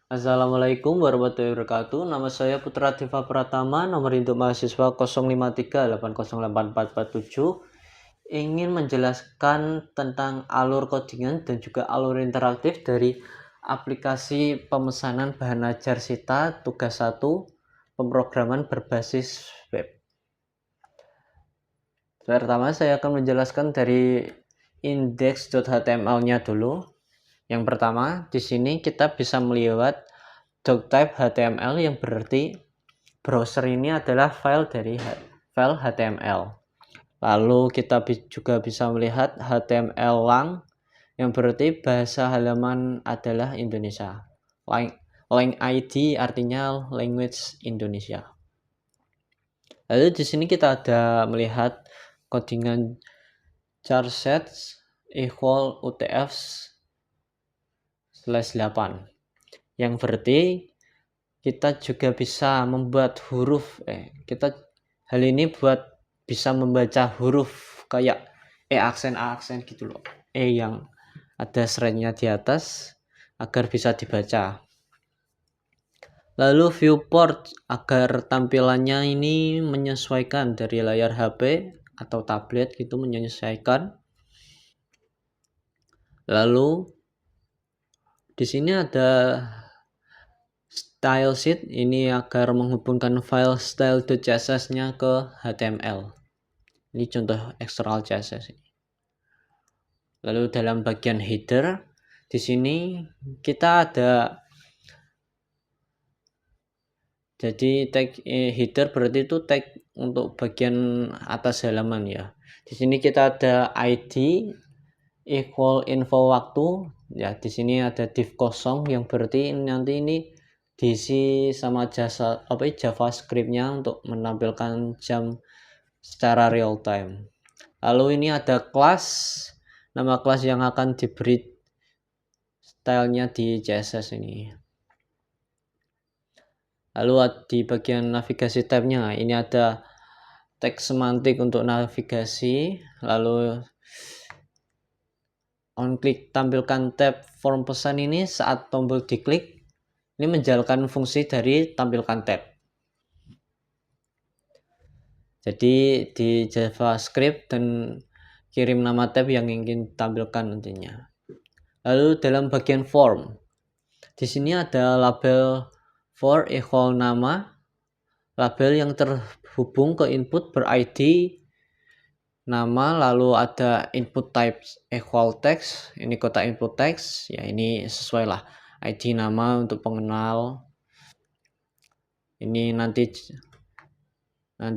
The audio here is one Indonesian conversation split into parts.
Assalamualaikum warahmatullahi wabarakatuh. Nama saya Putra Deva Pratama, nomor induk mahasiswa 05388447. Ingin menjelaskan tentang alur codingan dan juga alur interaktif dari aplikasi pemesanan bahan ajar Sita tugas 1 pemrograman berbasis web. Pertama saya akan menjelaskan dari index.html-nya dulu. Yang pertama, di sini kita bisa melihat doctype HTML yang berarti browser ini adalah file dari file HTML. Lalu kita juga bisa melihat HTML lang yang berarti bahasa halaman adalah Indonesia. Lang ID artinya language Indonesia. Lalu di sini kita ada melihat codingan charset equal UTF/8 yang berarti kita juga bisa membuat huruf hal ini buat bisa membaca huruf kayak aksen gitu loh, yang ada seretnya di atas agar bisa dibaca. Lalu viewport agar tampilannya ini menyesuaikan dari layar HP atau tablet gitu, menyesuaikan. Lalu di sini ada style sheet, ini agar menghubungkan file style.css-nya ke HTML. Ini contoh eksternal CSS. Lalu dalam bagian header, di sini kita ada jadi tag header berarti itu tag untuk bagian atas halaman ya. Di sini kita ada ID equal info waktu ya. Di sini ada div kosong yang berarti nanti ini diisi sama JavaScript-nya untuk menampilkan jam secara real time. Lalu ini ada kelas, nama kelas yang akan diberi stylenya di CSS ini. Lalu di bagian navigasi tabnya ini ada teks semantik untuk navigasi. Lalu on klik tampilkan tab form pesan ini saat tombol diklik ini menjalankan fungsi dari tampilkan tab. Jadi di JavaScript dan kirim nama tab yang ingin tampilkan nantinya. Lalu dalam bagian form, di sini ada label for equal nama, label yang terhubung ke input ber-ID nama, lalu ada input type equal text, ini kotak input text, ya ini sesuai lah ID nama untuk pengenal. Ini nanti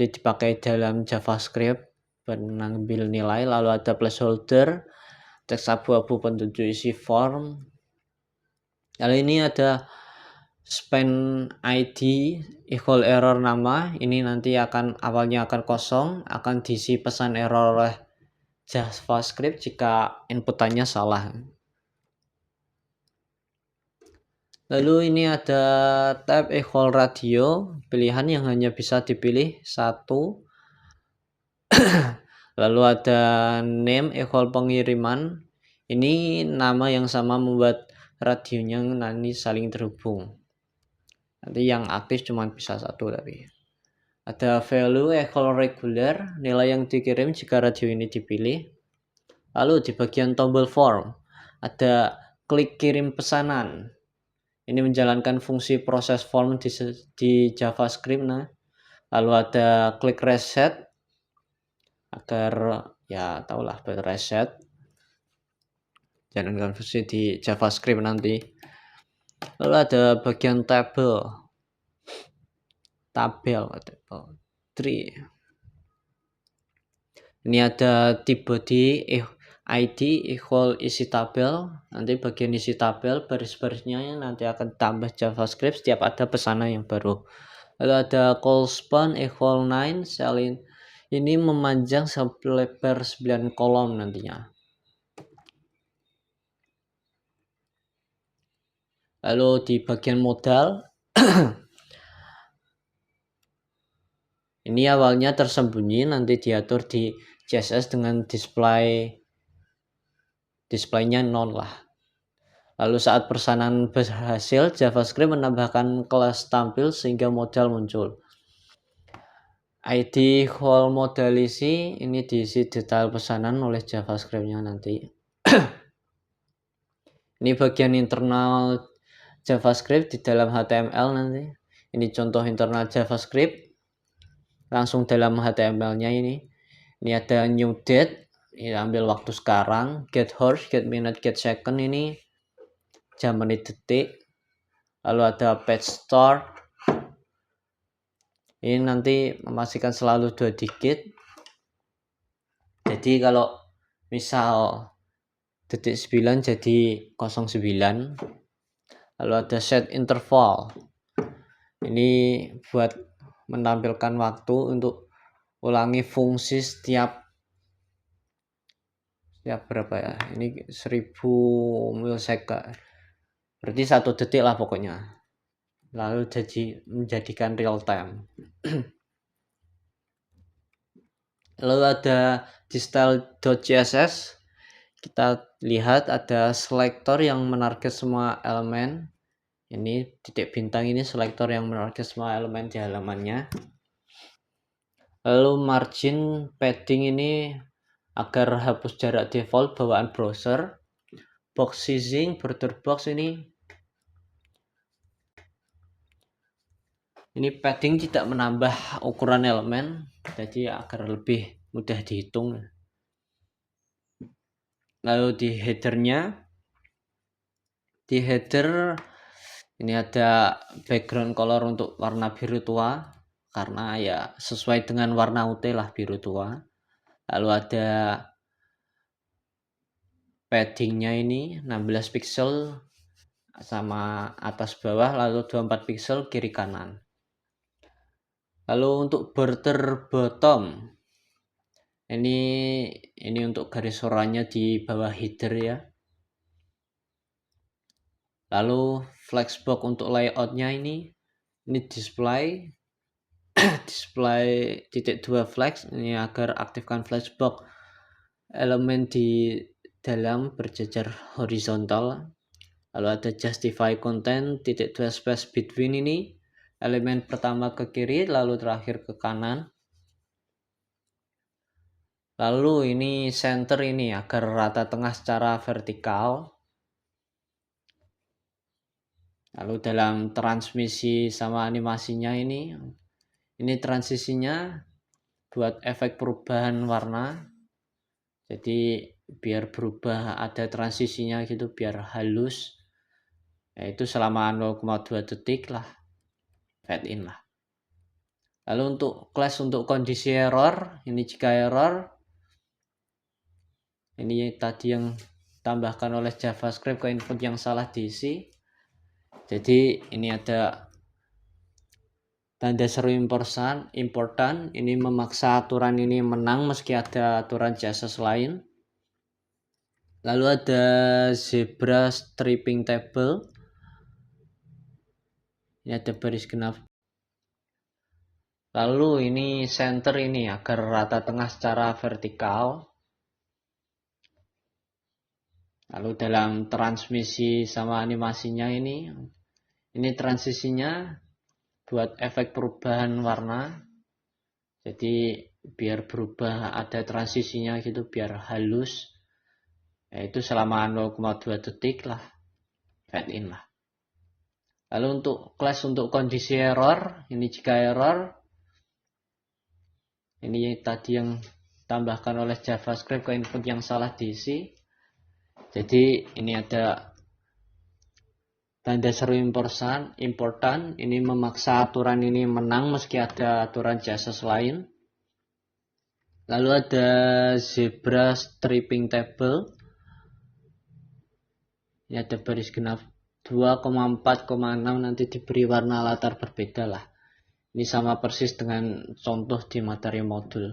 dipakai dalam JavaScript pengambil nilai. Lalu ada placeholder, teks abu-abu penunjuk isi form. Lalu ini ada span ID equal error nama, ini nanti awalnya akan kosong, akan diisi pesan error oleh JavaScript jika inputannya salah. Lalu ini ada tab equal radio, pilihan yang hanya bisa dipilih satu. Lalu ada name equal pengiriman, ini nama yang sama membuat radionya nanti saling terhubung. Nanti yang aktif cuma bisa satu tapi. Ada value equal regular, nilai yang dikirim jika radio ini dipilih. Lalu di bagian tombol form ada klik kirim pesanan. Ini menjalankan fungsi proses form di JavaScript. Lalu ada klik reset agar ya tahulah reset. Jalankan fungsi di JavaScript nanti. Lalu ada bagian tabel 3. Ini ada tipe di ID equal isi tabel. Nanti bagian isi tabel baris-barisnya nanti akan tambah JavaScript setiap ada pesanan yang baru. Lalu ada call span equal 9, cell ini memanjang sampai lebar 9 kolom nantinya. Lalu di bagian modal ini awalnya tersembunyi, nanti diatur di CSS dengan displaynya non lah. Lalu saat pesanan berhasil, JavaScript menambahkan kelas tampil sehingga modal muncul. ID whole modal ini diisi detail pesanan oleh JavaScript-nya nanti. Ini bagian internal JavaScript di dalam HTML nanti. Ini contoh internal JavaScript langsung dalam HTML-nya ini. Ini ada new date, ini ambil waktu sekarang, get horse, get minute, get second, ini jam, menit, detik. Lalu ada page start, ini nanti memastikan selalu 2 digit. Jadi kalau misal detik 9 jadi 09. Lalu ada set interval, ini buat menampilkan waktu untuk ulangi fungsi setiap berapa ya, ini 1000 milsecond, berarti 1 detik lah pokoknya. Lalu menjadikan real time. Lalu ada di style.css, kita lihat ada selektor yang menarget semua elemen. Ini titik bintang ini selektor yang menarget semua elemen di halamannya. Lalu margin padding ini agar hapus jarak default bawaan browser. Box sizing, border box ini padding tidak menambah ukuran elemen, jadi agar lebih mudah dihitung. Lalu di header ini ada background color untuk warna biru tua, karena ya sesuai dengan warna UT lah, biru tua. Lalu ada paddingnya ini 16 pixel sama atas bawah, lalu 24 pixel kiri kanan. Lalu untuk border bottom, ini untuk garis suaranya di bawah header ya. Lalu flexbox untuk layoutnya ini display titik 2 flex, ini agar aktifkan flexbox elemen di dalam berjejer horizontal. Lalu ada justify content titik 2 space between, ini elemen pertama ke kiri lalu terakhir ke kanan. Lalu ini center, ini agar rata tengah secara vertikal. Lalu dalam transmisi sama animasinya ini transisinya buat efek perubahan warna, jadi biar berubah, ada transisinya gitu biar halus, yaitu selama 0,2 detik lah, fade in lah. Lalu untuk class untuk kondisi error, ini jika error, ini tadi yang tambahkan oleh JavaScript ke input yang salah diisi. Jadi ini ada tanda seru important, ini memaksa aturan ini menang meski ada aturan CSS lain. Lalu ada zebra stripping table, ini ada baris genap. Lalu ini center, ini agar rata tengah secara vertikal. Lalu dalam transmisi sama animasinya ini transisinya buat efek perubahan warna, jadi biar berubah, ada transisinya gitu biar halus, yaitu selama 0,2 detik lah, fade in lah. Lalu untuk class untuk kondisi error, ini jika error, ini tadi yang tambahkan oleh JavaScript ke input yang salah diisi. Jadi ini ada tanda seru important, ini memaksa aturan ini menang meski ada aturan CSS lain. Lalu ada zebra stripping table, ini ada baris genap 2,4,6, nanti diberi warna latar berbeda lah. Ini sama persis dengan contoh di materi modul.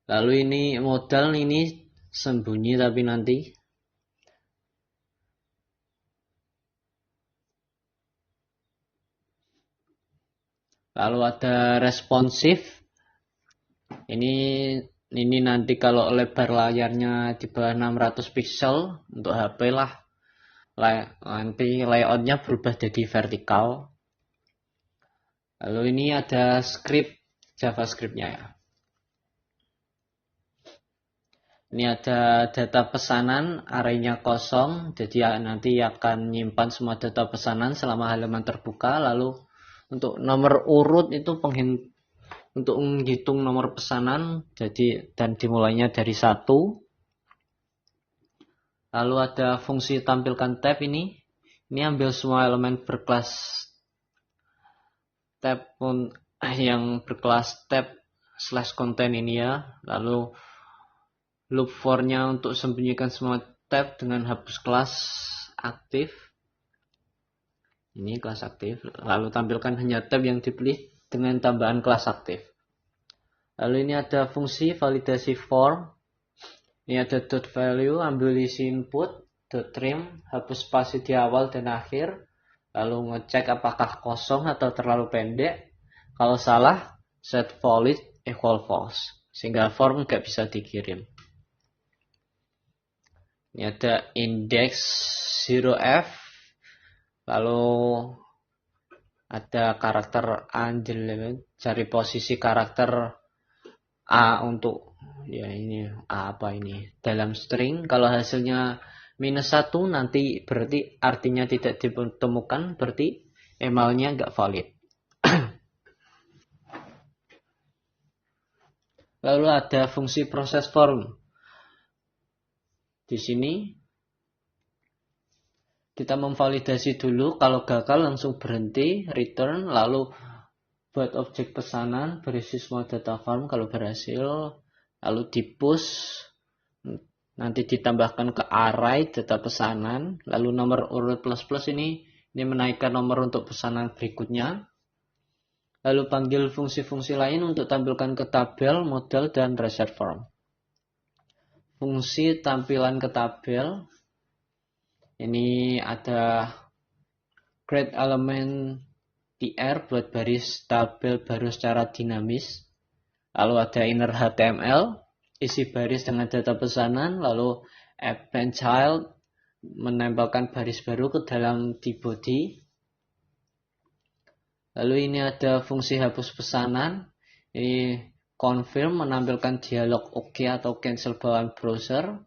Lalu ini modal, ini sembunyi tapi nanti. Lalu ada responsif, ini Ini nanti kalau lebar layarnya di bawah 600 pixel untuk HP lah, nanti layoutnya berubah jadi vertikal. Lalu ini ada script JavaScript-nya ya. Ini ada data pesanan, arraynya kosong, jadi nanti akan nyimpan semua data pesanan selama halaman terbuka. Lalu untuk nomor urut itu untuk menghitung nomor pesanan, jadi dan dimulainya dari 1. Lalu ada fungsi tampilkan tab ini ambil semua elemen berkelas tab yang berkelas tab /content ini ya. Lalu loop for-nya untuk sembunyikan semua tab dengan hapus kelas aktif. Ini kelas aktif. Lalu tampilkan hanya tab yang dipilih dengan tambahan kelas aktif. Lalu ini ada fungsi validasi form. Ini ada dot value, ambil isi input, dot trim, hapus spasi di awal dan akhir. Lalu ngecek apakah kosong atau terlalu pendek. Kalau salah, set valid equal false. Sehingga form nggak bisa dikirim. Ini ada index 0f, lalu ada karakter angel, cari posisi karakter A untuk ya ini A apa ini dalam string. Kalau hasilnya -1 nanti berarti artinya tidak ditemukan, berarti emailnya nggak valid. Lalu ada fungsi proses form. Di sini kita memvalidasi dulu, kalau gagal langsung berhenti, return, lalu buat objek pesanan, berisi semua data form kalau berhasil, lalu di push, nanti ditambahkan ke array data pesanan, lalu nomor urut plus ini menaikkan nomor untuk pesanan berikutnya, lalu panggil fungsi-fungsi lain untuk tampilkan ke tabel, model, dan reset form. Fungsi tampilan ke tabel, ini ada create element tr buat baris tabel baru secara dinamis. Lalu ada inner HTML, isi baris dengan data pesanan. Lalu append child, menempelkan baris baru ke dalam di body. Lalu ini ada fungsi hapus pesanan. Ini confirm, menampilkan dialog OK atau cancel bawaan browser.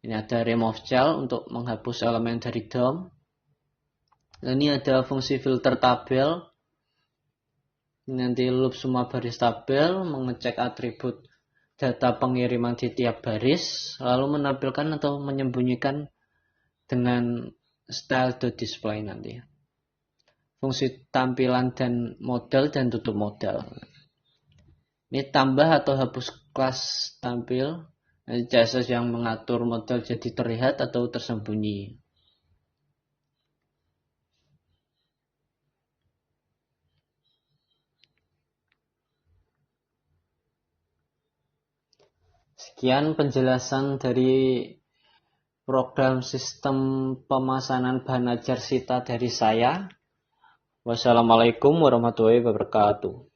Ini ada remove child untuk menghapus elemen dari DOM. Ini ada fungsi filter tabel. Nanti loop semua baris tabel, mengecek atribut data pengiriman di tiap baris, lalu menampilkan atau menyembunyikan dengan style.display nanti. Fungsi tampilan dan model dan tutup model. Ini tambah atau hapus kelas tampil. CSS yang mengatur model jadi terlihat atau tersembunyi. Sekian penjelasan dari program sistem pemesanan bahan ajar Sita dari saya. Wassalamualaikum warahmatullahi wabarakatuh.